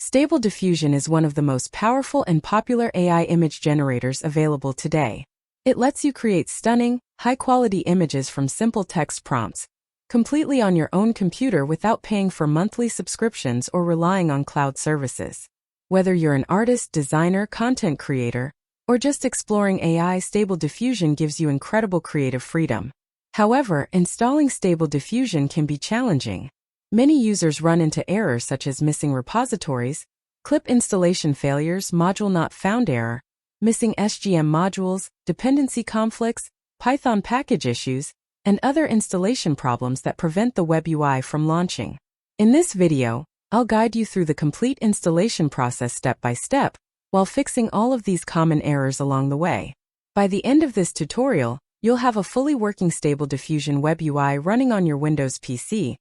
Stable Diffusion is one of the most powerful and popular AI image generators available today. It lets you create stunning, high-quality images from simple text prompts, completely on your own computer without paying for monthly subscriptions or relying on cloud services. Whether you're an artist, designer, content creator, or just exploring AI, Stable Diffusion gives you incredible creative freedom. However, installing Stable Diffusion can be challenging. Many users run into errors such as missing repositories, clip installation failures, module not found error, missing SGM modules, dependency conflicts, Python package issues, and other installation problems that prevent the web UI from launching. In this video, I'll guide you through the complete installation process step by step, while fixing all of these common errors along the way. By the end of this tutorial, you'll have a fully working Stable Diffusion web UI running on your Windows PC,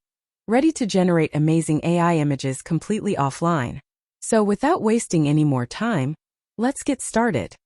ready to generate amazing AI images completely offline. So without wasting any more time, let's get started.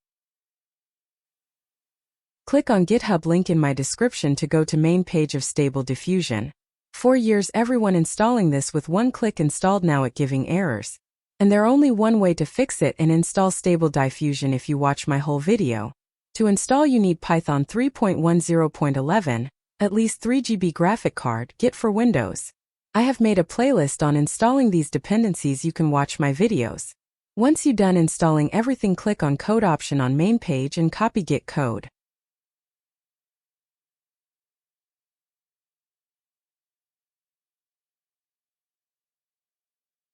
Click on GitHub link in my description to go to main page of Stable Diffusion. For years everyone installing this with one click installed, now it giving errors. And there only one way to fix it and install Stable Diffusion if you watch my whole video. To install you need Python 3.10.11, at least 3 GB graphic card, Git for Windows. I have made a playlist on installing these dependencies, you can watch my videos. Once you're done installing everything, click on code option on main page and copy Git code.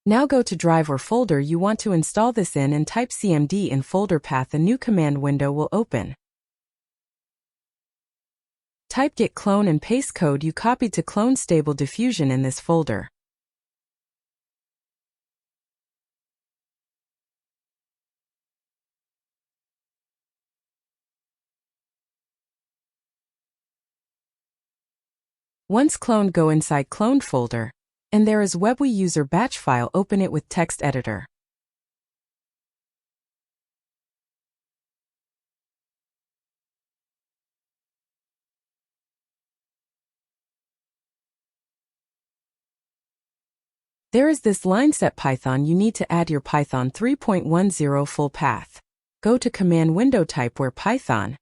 Now go to drive or folder you want to install this in and type cmd in folder path. A new command window will open. Type git clone and paste code you copied to clone Stable Diffusion in this folder. Once cloned, go inside cloned folder, and there is WebWe user batch file, open it with text editor. There is this line set Python, you need to add your Python 3.10 full path. Go to command window, type where Python.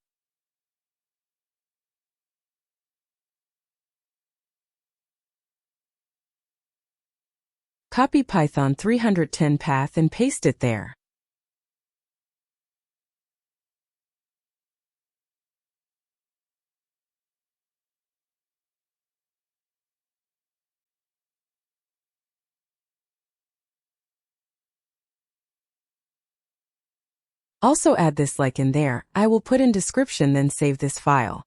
Copy Python 310 path and paste it there. Also add this like in there, I will put in description, then save this file.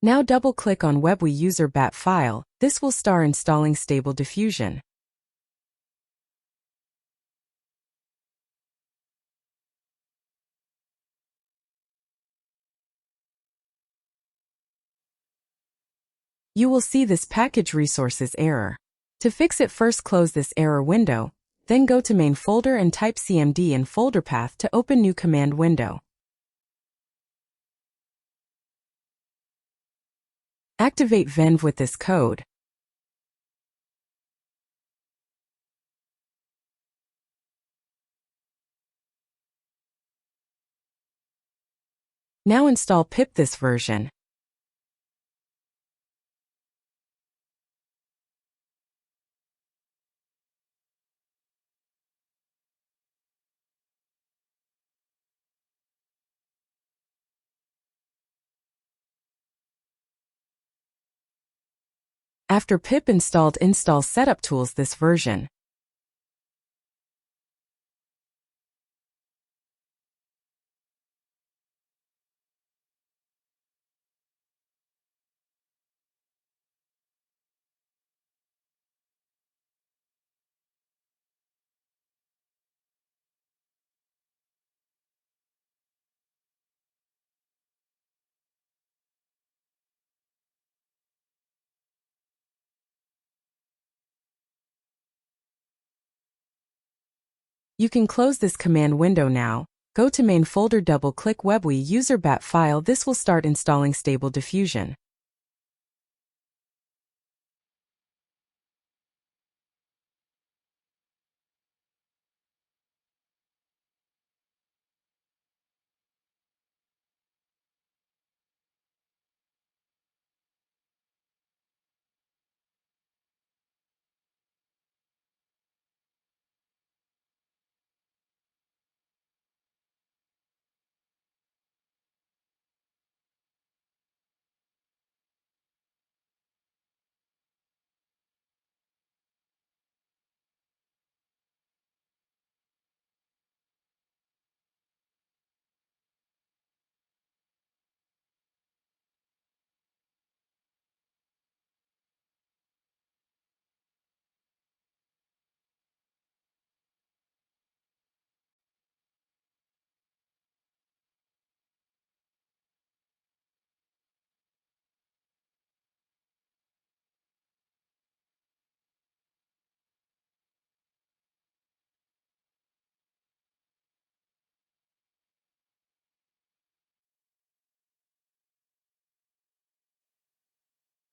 Now double-click on WebWe user bat file, this will start installing Stable Diffusion. You will see this package resources error. To fix it, first close this error window, then go to main folder and type cmd in folder path to open new command window. Activate venv with this code. Now install pip this version. After pip installed, install setup tools this version. You can close this command window now. Go to main folder, double-click WebWe user bat file. This will start installing Stable Diffusion.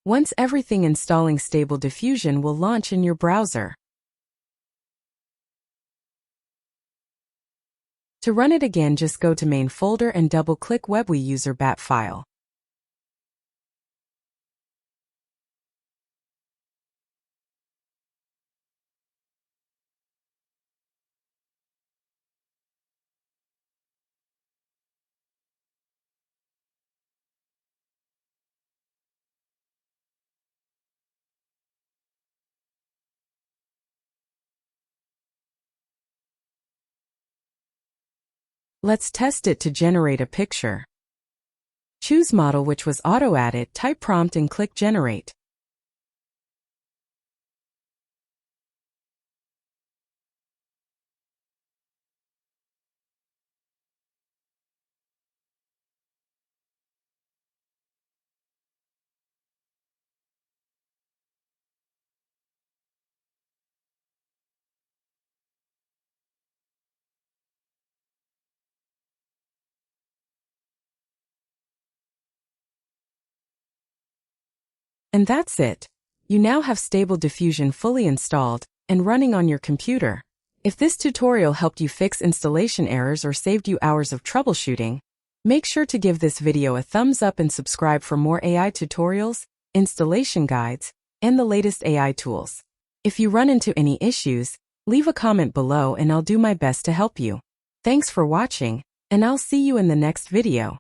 Once everything, installing Stable Diffusion will launch in your browser. To run it again, just go to main folder and double-click WebWe user bat file. Let's test it to generate a picture. Choose model, which was auto-added, type prompt and click generate. And that's it. You now have Stable Diffusion fully installed and running on your computer. If this tutorial helped you fix installation errors or saved you hours of troubleshooting, make sure to give this video a thumbs up and subscribe for more AI tutorials, installation guides, and the latest AI tools. If you run into any issues, leave a comment below and I'll do my best to help you. Thanks for watching, and I'll see you in the next video.